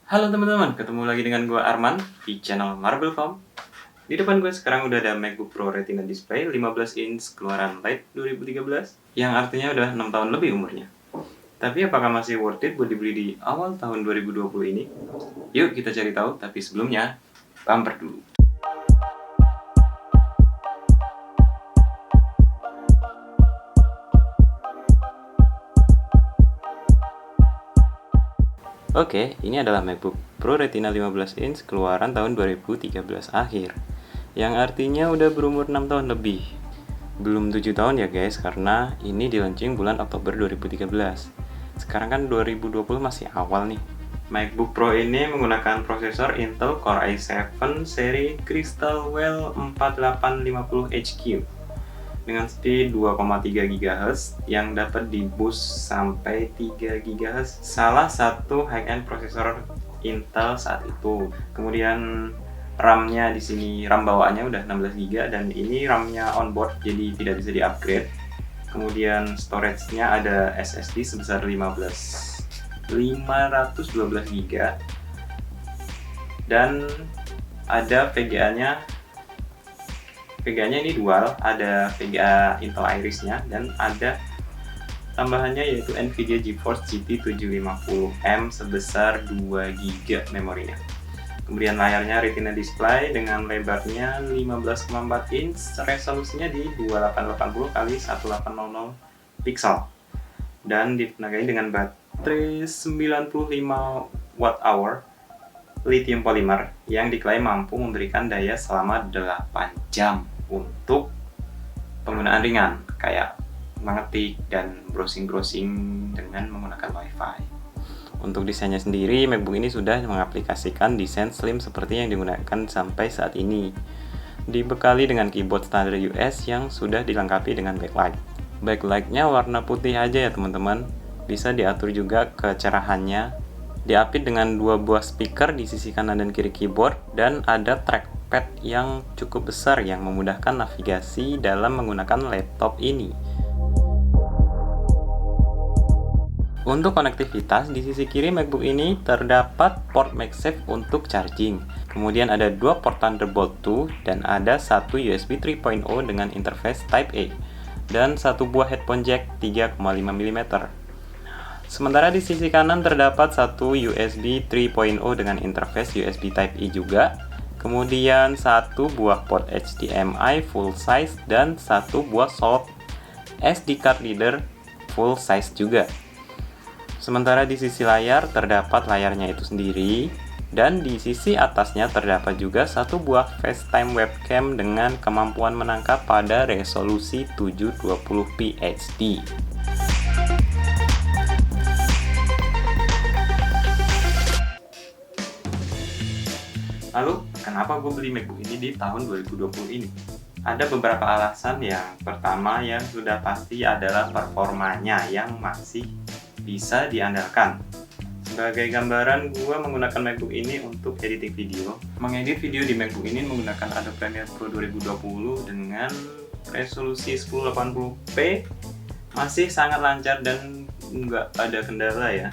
Halo teman-teman, ketemu lagi dengan gue Arman di channel Marble.com. Di depan gue sekarang udah ada MacBook Pro Retina Display 15 inch keluaran late 2013 yang artinya udah 6 tahun lebih umurnya. Tapi apakah masih worth it buat dibeli di awal tahun 2020 ini? Yuk kita cari tahu, tapi sebelumnya bumper dulu. Oke, ini adalah MacBook Pro Retina 15 inch keluaran tahun 2013 akhir, yang artinya udah berumur 6 tahun lebih. Belum 7 tahun ya guys, karena ini di launching bulan Oktober 2013. Sekarang kan 2020 masih awal nih. MacBook Pro ini menggunakan prosesor Intel Core i7 seri Crystal Well 4850HQ dengan speed 2,3 GHz yang dapat di boost sampai 3 GHz. Salah satu high-end prosesor Intel saat itu. Kemudian RAM-nya di sini, RAM bawaannya udah 16 GB dan ini RAM-nya onboard jadi tidak bisa di-upgrade. Kemudian storage-nya ada SSD sebesar 512 GB dan ada VGA-nya ini dual, ada VGA Intel Iris-nya dan ada tambahannya yaitu Nvidia GeForce GT 750M sebesar 2 GB memorinya. Kemudian layarnya Retina display dengan lebarnya 15,4 inch, resolusinya di 2880 x 1800 pixel dan ditenagai dengan baterai 95 Wh lithium polymer yang diklaim mampu memberikan daya selama 8 jam untuk penggunaan ringan kayak mengetik dan browsing-browsing dengan menggunakan WiFi. Untuk desainnya sendiri, MacBook ini sudah mengaplikasikan desain slim seperti yang digunakan sampai saat ini. Dibekali dengan keyboard standar US yang sudah dilengkapi dengan backlight. Backlightnya warna putih aja ya teman-teman, bisa diatur juga kecerahannya. Diapit dengan dua buah speaker di sisi kanan dan kiri keyboard dan ada trackpad yang cukup besar yang memudahkan navigasi dalam menggunakan laptop ini. Untuk konektivitas, di sisi kiri MacBook ini terdapat port MagSafe untuk charging. Kemudian ada dua port Thunderbolt 2 dan ada satu USB 3.0 dengan interface Type A dan satu buah headphone jack 3,5 mm. Sementara di sisi kanan terdapat satu USB 3.0 dengan interface USB Type E juga. Kemudian satu buah port HDMI full size dan satu buah slot SD card reader full size juga. Sementara di sisi layar terdapat layarnya itu sendiri dan di sisi atasnya terdapat juga satu buah FaceTime webcam dengan kemampuan menangkap pada resolusi 720p HD. Lalu, kenapa gue beli MacBook ini di tahun 2020 ini? Ada beberapa alasan. Yang pertama yang sudah pasti adalah performanya yang masih bisa diandalkan. Sebagai gambaran, gue menggunakan MacBook ini untuk editing video. Mengedit video di MacBook ini menggunakan Adobe Premiere Pro 2020 dengan resolusi 1080p masih sangat lancar dan nggak ada kendala ya.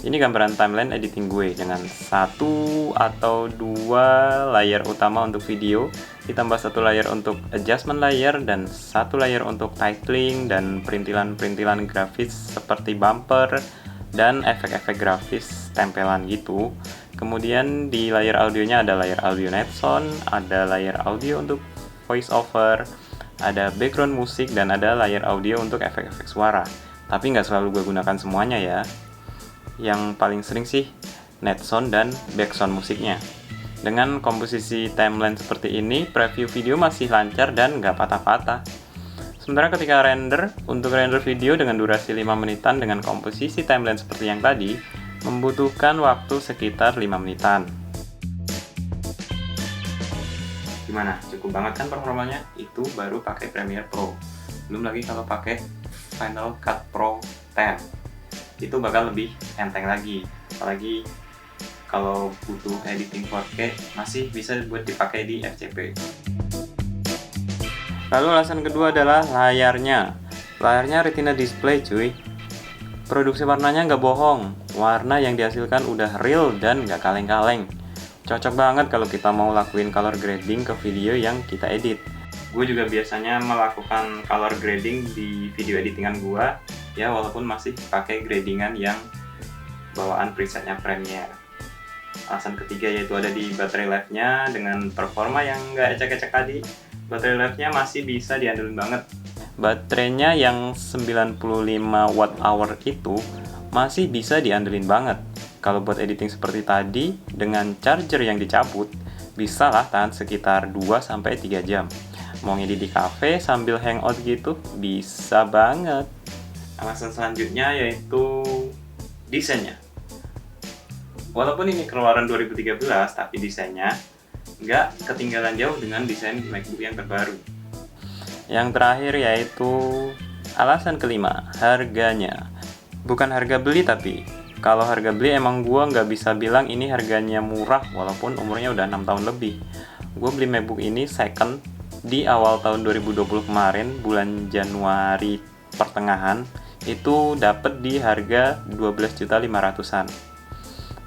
Ini gambaran timeline editing gue dengan satu atau dua layer utama untuk video, ditambah satu layer untuk adjustment layer dan satu layer untuk titling dan perintilan-perintilan grafis seperti bumper dan efek-efek grafis tempelan gitu. Kemudian di layer audionya ada layer audio net sound, ada layer audio untuk voice over, ada background musik dan ada layer audio untuk efek-efek suara. Tapi nggak selalu gue gunakan semuanya ya. Yang paling sering sih net sound dan background musiknya. Dengan komposisi timeline seperti ini, preview video masih lancar dan nggak patah-patah. Sementara ketika untuk render video dengan durasi 5 menitan dengan komposisi timeline seperti yang tadi, membutuhkan waktu sekitar 5 menitan. Gimana? Cukup banget kan performanya? Itu baru pakai Premiere Pro. Belum lagi kalau pakai Final Cut Pro 10. Itu bakal lebih enteng lagi, apalagi kalau butuh editing 4K masih bisa buat dipakai di FCP. Lalu alasan kedua adalah layarnya Retina display cuy. Produksi warnanya nggak bohong, warna yang dihasilkan udah real dan nggak kaleng-kaleng. Cocok banget kalau kita mau lakuin color grading ke video yang kita edit. Gue juga biasanya melakukan color grading di video editingan gue, ya walaupun masih pakai gradingan yang bawaan presetnya Premiere. Alasan ketiga yaitu ada di baterai life-nya dengan performa yang nggak ecek-ecek tadi. Baterai life-nya masih bisa diandelin banget. Baterainya yang 95 watt hour itu masih bisa diandelin banget. Kalau buat editing seperti tadi, dengan charger yang dicabut, bisa lah tahan sekitar 2-3 jam. Mau ngedit di cafe sambil hangout gitu, bisa banget. Alasan selanjutnya yaitu desainnya. Walaupun ini keluaran 2013, tapi desainnya nggak ketinggalan jauh dengan desain MacBook yang terbaru. Yang terakhir yaitu alasan kelima, harganya. Bukan harga beli tapi, kalau harga beli emang gua nggak bisa bilang ini harganya murah walaupun umurnya udah 6 tahun lebih. Gua beli MacBook ini second di awal tahun 2020 kemarin, bulan Januari pertengahan, itu dapet di harga 12.500-an.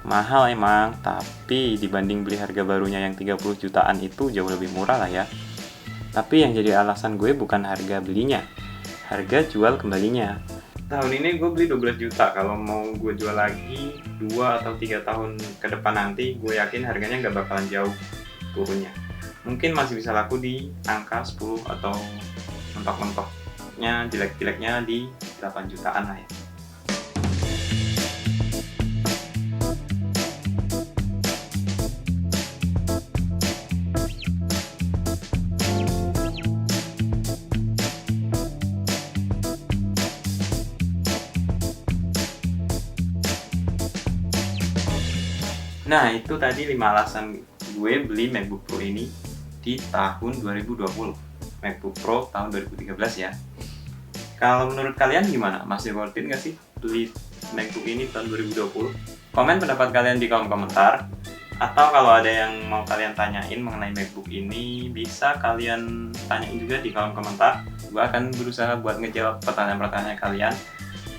Mahal emang, tapi dibanding beli harga barunya yang 30 jutaan itu jauh lebih murah lah ya. Tapi yang jadi alasan gue bukan harga belinya, harga jual kembalinya. Tahun ini gue beli 12 juta, kalau mau gue jual lagi 2 atau 3 tahun ke depan nanti, gue yakin harganya nggak bakalan jauh turunnya. Mungkin masih bisa laku di angka 10 atau mentok-mentoknya, jelek-jeleknya di 8 jutaan lah ya. Nah, itu tadi 5 alasan gue beli MacBook Pro ini di tahun 2020. MacBook Pro tahun 2013 ya. Kalau menurut kalian gimana? Masih worth it nggak sih beli MacBook ini tahun 2020? Komen pendapat kalian di kolom komentar. Atau kalau ada yang mau kalian tanyain mengenai MacBook ini, bisa kalian tanyain juga di kolom komentar. Gue akan berusaha buat ngejawab pertanyaan-pertanyaan kalian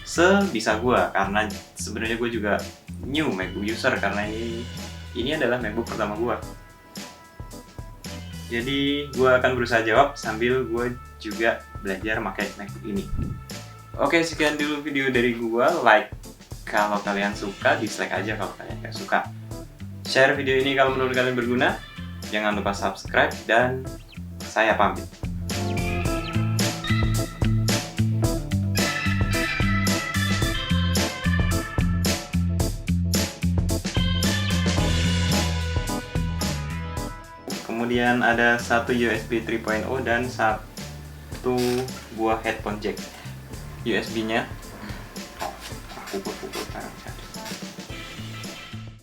sebisa gue, karena sebenarnya gue juga new MacBook user karena ini adalah MacBook pertama gue. Jadi gue akan berusaha jawab sambil gue juga belajar pakai MacBook ini. Oke, sekian dulu video dari gue. Like kalau kalian suka, dislike aja kalau kalian gak suka. Share video ini kalau menurut kalian berguna. Jangan lupa subscribe dan saya pamit. Kemudian ada satu USB 3.0 dan satu buah headphone jack. USB-nya pukul-pukul.